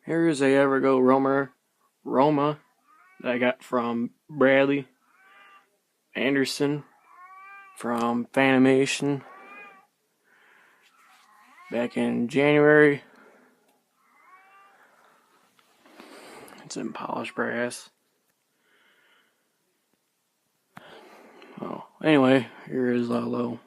Here is a Evergo Roma that I got from Bradley Anderson from Fanimation back in January. It's in polished brass. Oh, anyway, here is low.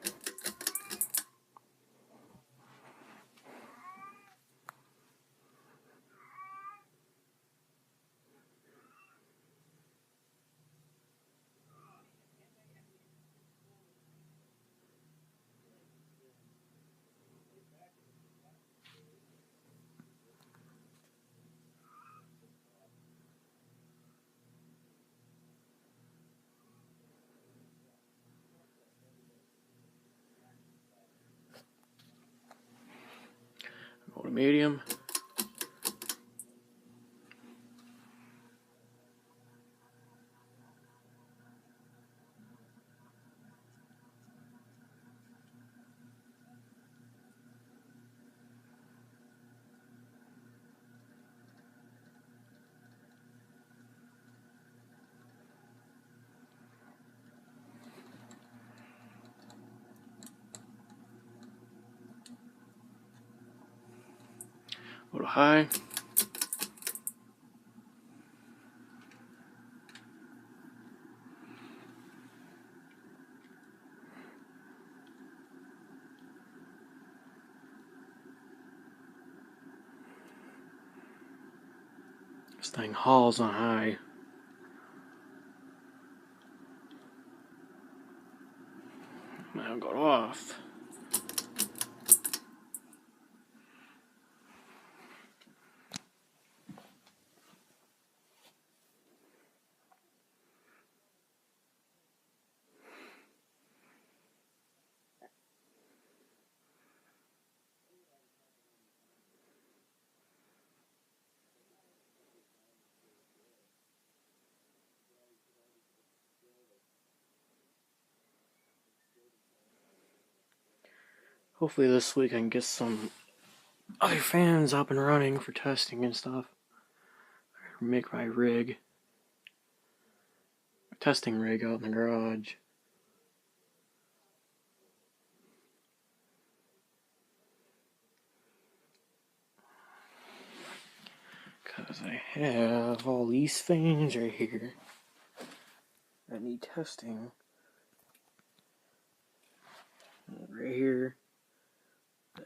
Go to medium. Go to high. This thing hauls on high. Now go to off. Hopefully this week I can get some other fans up and running for testing and stuff. Make my testing rig out in the garage. Because I have all these fans right here that need testing. Right here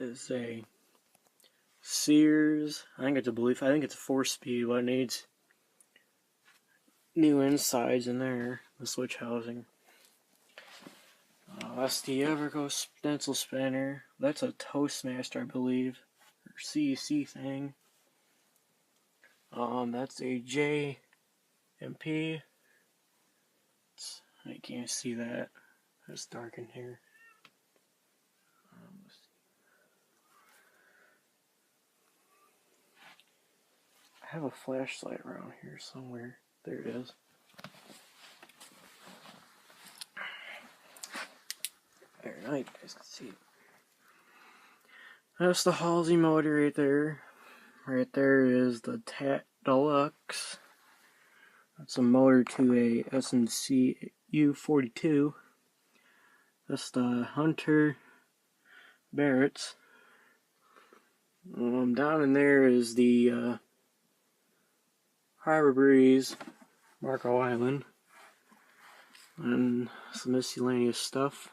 is a Sears. I think it's a 4-speed, but it needs new insides in there, the switch housing. That's the Evergo stencil spinner. That's a Toastmaster, I believe, or CEC thing. That's a JMP. I can't see that. It's dark in here. I have a flashlight around here somewhere. There it is. There, now you guys can see it. That's the Halsey motor right there. Right there is the TAT Deluxe. That's a motor to a SNC U42. That's the Hunter Barrett's. Down in there is the Harbor Breeze Marco Island and some miscellaneous stuff.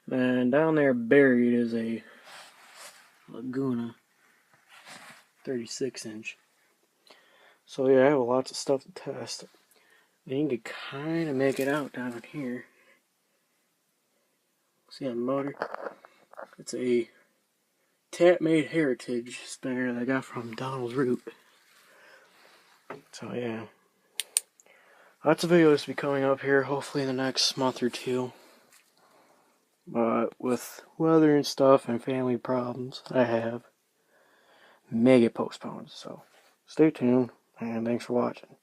And down there buried is a Laguna 36-inch. So yeah, I have lots of stuff to test. And you can kind of make it out down here. See on the motor? It's a TAT-made Heritage spinner that I got from Donald's Root. So yeah, lots of videos to be coming up here, hopefully in the next month or two. But with weather and stuff and family problems, I may get postponed. So stay tuned, and thanks for watching.